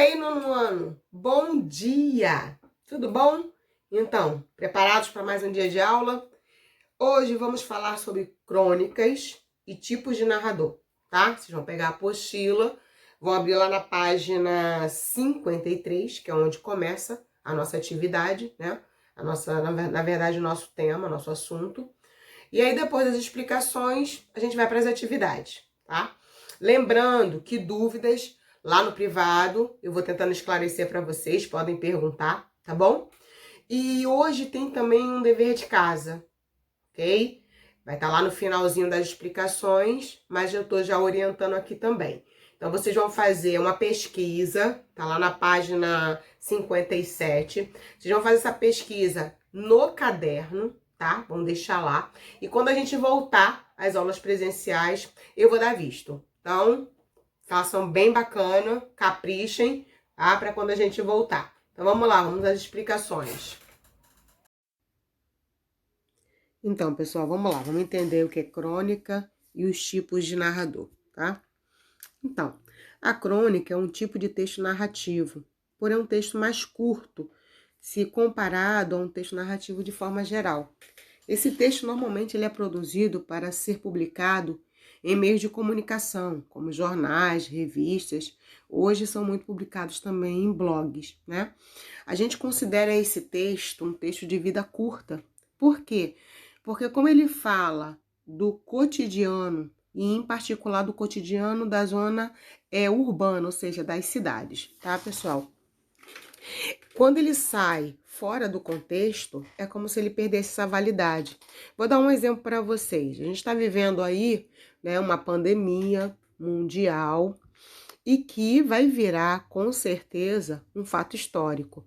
aí, nono ano? Bom dia! Tudo bom? Então, preparados para mais um dia de aula? Hoje vamos falar sobre crônicas e tipos de narrador, tá? Vocês vão pegar a apostila, vão abrir lá na página 53, que é onde começa a nossa atividade, né? Na verdade, o nosso tema, nosso assunto. E aí, depois das explicações, a gente vai para as atividades, tá? Lembrando que dúvidas lá no privado, eu vou tentando esclarecer para vocês, podem perguntar, tá bom? E hoje tem também um dever de casa, ok? Vai estar lá no finalzinho das explicações, mas eu tô já orientando aqui também. Então, vocês vão fazer uma pesquisa, tá lá na página 57. Vocês vão fazer essa pesquisa no caderno, tá? Vamos deixar lá. E quando a gente voltar às aulas presenciais, eu vou dar visto. Então, façam bem bacana, caprichem, tá? Para quando a gente voltar. Então, vamos lá, vamos às explicações. Então, pessoal, vamos lá. Vamos entender o que é crônica e os tipos de narrador, tá? Então, a crônica é um tipo de texto narrativo, porém é um texto mais curto, se comparado a um texto narrativo de forma geral. Esse texto, normalmente, ele é produzido para ser publicado em meios de comunicação, como jornais, revistas. Hoje são muito publicados também em blogs, né? A gente considera esse texto um texto de vida curta. Por quê? Porque como ele fala do cotidiano, e em particular do cotidiano da zona urbana, ou seja, das cidades, tá, pessoal? Quando ele sai fora do contexto, é como se ele perdesse essa validade. Vou dar um exemplo para vocês. A gente está vivendo aí, né, uma pandemia mundial e que vai virar, com certeza, um fato histórico.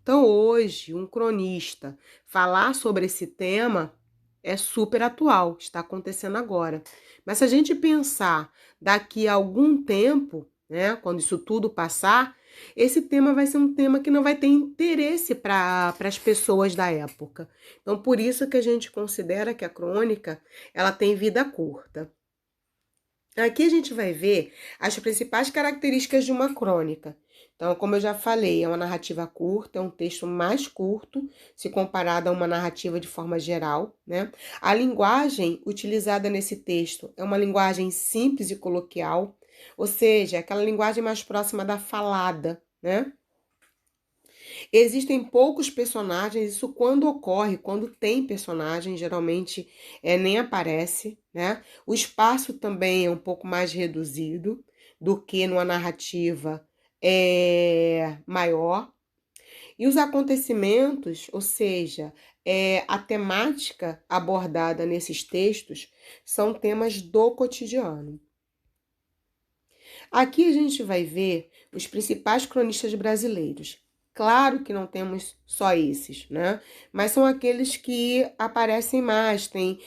Então, hoje, um cronista falar sobre esse tema é super atual, está acontecendo agora. Mas se a gente pensar daqui a algum tempo, né, quando isso tudo passar, esse tema vai ser um tema que não vai ter interesse para as pessoas da época. Então, por isso que a gente considera que a crônica ela tem vida curta. Aqui a gente vai ver as principais características de uma crônica. Então, como eu já falei, é uma narrativa curta, é um texto mais curto, se comparado a uma narrativa de forma geral, né? A linguagem utilizada nesse texto é uma linguagem simples e coloquial, ou seja, aquela linguagem mais próxima da falada, né? Existem poucos personagens, isso quando ocorre, quando tem personagem, geralmente nem aparece, né? O espaço também é um pouco mais reduzido do que numa narrativa maior. E os acontecimentos, ou seja, a temática abordada nesses textos, são temas do cotidiano. Aqui a gente vai ver os principais cronistas brasileiros. Claro que não temos só esses, né? Mas são aqueles que aparecem mais, tem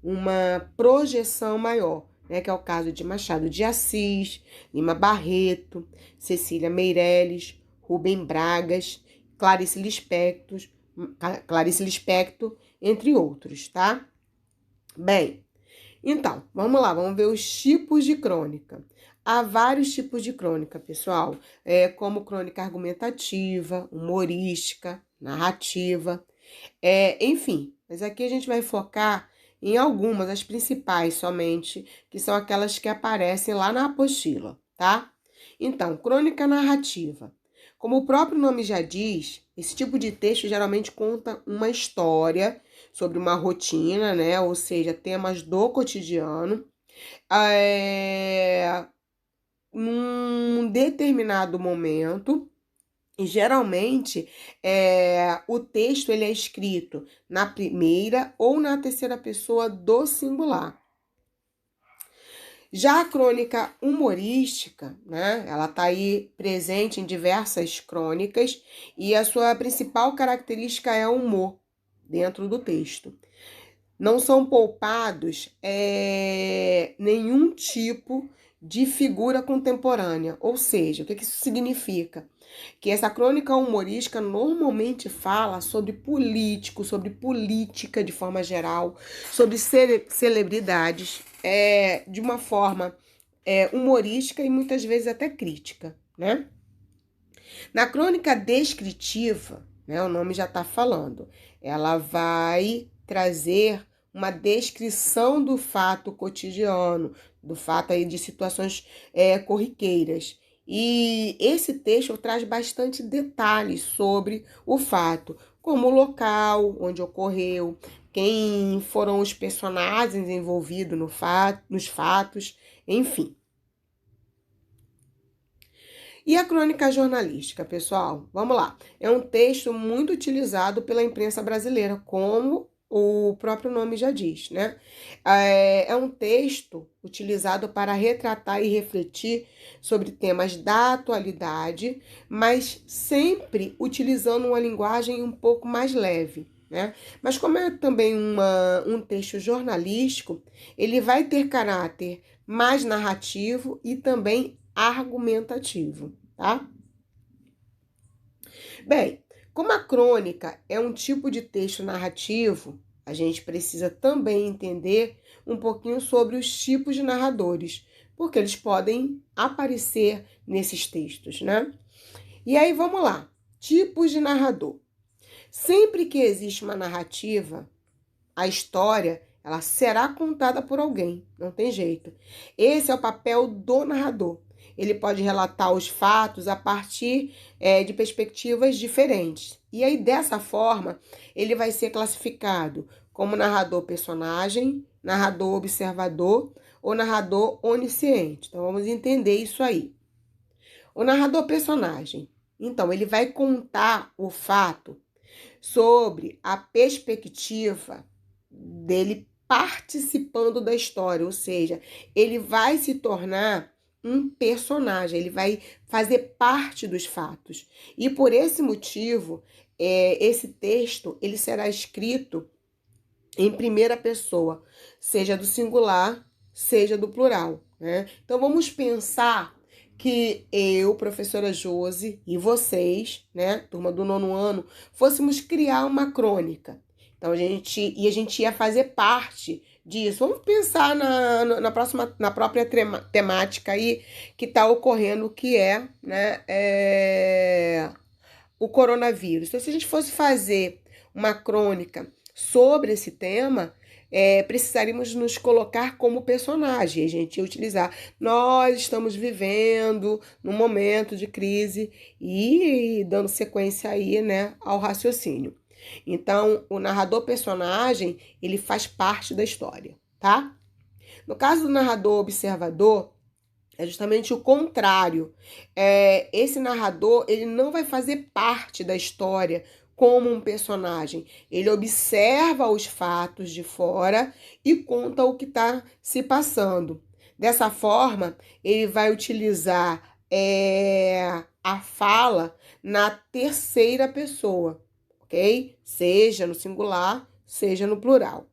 uma projeção maior, né? Que é o caso de Machado de Assis, Lima Barreto, Cecília Meirelles, Rubem Bragas, Clarice Lispector, entre outros, tá? Bem, então, vamos lá, vamos ver os tipos de crônica. Há vários tipos de crônica, pessoal, como crônica argumentativa, humorística, narrativa, enfim. Mas aqui a gente vai focar em algumas, as principais somente, que são aquelas que aparecem lá na apostila, tá? Então, crônica narrativa. Como o próprio nome já diz, esse tipo de texto geralmente conta uma história sobre uma rotina, né? Ou seja, temas do cotidiano, num determinado momento. E geralmente o texto ele é escrito na primeira ou na terceira pessoa do singular. Já a crônica humorística, né, ela está aí presente em diversas crônicas e a sua principal característica é o humor dentro do texto. Não são poupados nenhum tipo de figura contemporânea, ou seja, o que isso significa? Que essa crônica humorística normalmente fala sobre político, sobre política de forma geral, sobre celebridades, de uma forma humorística e muitas vezes até crítica, né? Na crônica descritiva, né, o nome já está falando, ela vai trazer uma descrição do fato cotidiano, do fato aí de situações corriqueiras. E esse texto traz bastante detalhes sobre o fato, como o local onde ocorreu, quem foram os personagens envolvidos nos fatos, enfim. E a crônica jornalística, pessoal? Vamos lá. É um texto muito utilizado pela imprensa brasileira, como o próprio nome já diz, né? É um texto utilizado para retratar e refletir sobre temas da atualidade, mas sempre utilizando uma linguagem um pouco mais leve, né? Mas como é também um texto jornalístico, ele vai ter caráter mais narrativo e também argumentativo, tá? Bem, como a crônica é um tipo de texto narrativo, a gente precisa também entender um pouquinho sobre os tipos de narradores, porque eles podem aparecer nesses textos, né? E aí vamos lá. Tipos de narrador. Sempre que existe uma narrativa, a história ela será contada por alguém, não tem jeito. Esse é o papel do narrador. Ele pode relatar os fatos a partir de perspectivas diferentes. E aí, dessa forma, ele vai ser classificado como narrador-personagem, narrador-observador ou narrador onisciente. Então, vamos entender isso aí. O narrador-personagem. Então, ele vai contar o fato sobre a perspectiva dele participando da história, ou seja, ele vai se tornar um personagem, ele vai fazer parte dos fatos. E por esse motivo, esse texto ele será escrito em primeira pessoa, seja do singular, seja do plural, né? Então vamos pensar que eu, professora Josi, e vocês, né, turma do 9º ano, fôssemos criar uma crônica. Então a gente ia fazer parte disso. Vamos pensar na própria temática aí que está ocorrendo, que o coronavírus. Então, se a gente fosse fazer uma crônica sobre esse tema, precisaríamos nos colocar como personagem. A gente ia utilizar. Nós estamos vivendo num momento de crise e dando sequência aí, né, ao raciocínio. Então, o narrador-personagem, ele faz parte da história, tá? No caso do narrador-observador, é justamente o contrário. Esse narrador, ele não vai fazer parte da história como um personagem. Ele observa os fatos de fora e conta o que está se passando. Dessa forma, ele vai utilizar a fala na terceira pessoa, ok? Seja no singular, seja no plural.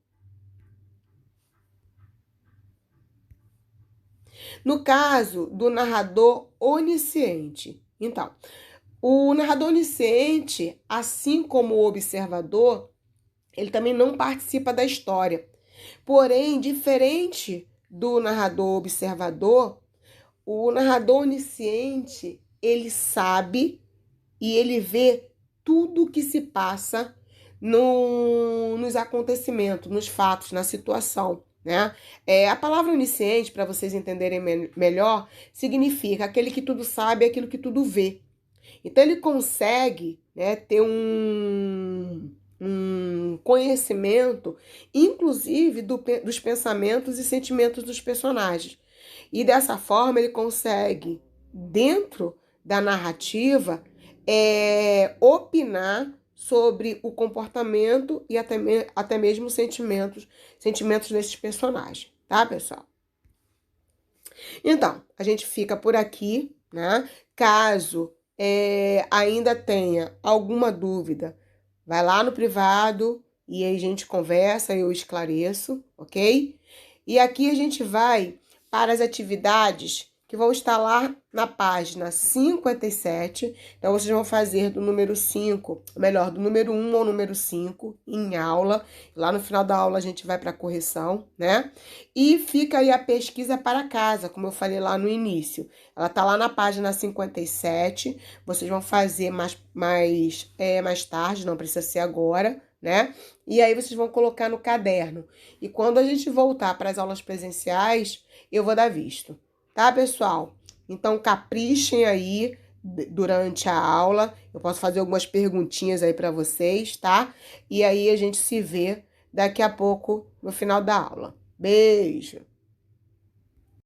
No caso do narrador onisciente, então, o narrador onisciente, assim como o observador, ele também não participa da história. Porém, diferente do narrador observador, o narrador onisciente, ele sabe e ele vê tudo o que se passa nos acontecimentos, nos fatos, na situação, né? A palavra onisciente, para vocês entenderem melhor, significa aquele que tudo sabe, aquilo que tudo vê. Então, ele consegue, né, ter um conhecimento, inclusive, dos pensamentos e sentimentos dos personagens. E dessa forma, ele consegue, dentro da narrativa, opinar sobre o comportamento e até mesmo sentimentos desses personagens, tá, pessoal? Então, a gente fica por aqui, né? Caso ainda tenha alguma dúvida, vai lá no privado e aí a gente conversa, eu esclareço, ok? E aqui a gente vai para as atividades que vão estar lá na página 57. Então, vocês vão fazer do número 5, melhor, do número 1 ao número 5 em aula. Lá no final da aula a gente vai para a correção, né? E fica aí a pesquisa para casa, como eu falei lá no início. Ela tá lá na página 57. Vocês vão fazer mais tarde, não precisa ser agora, né? E aí vocês vão colocar no caderno. E quando a gente voltar para as aulas presenciais, eu vou dar visto. Tá, pessoal? Então, caprichem aí durante a aula. Eu posso fazer algumas perguntinhas aí para vocês, tá? E aí a gente se vê daqui a pouco no final da aula. Beijo!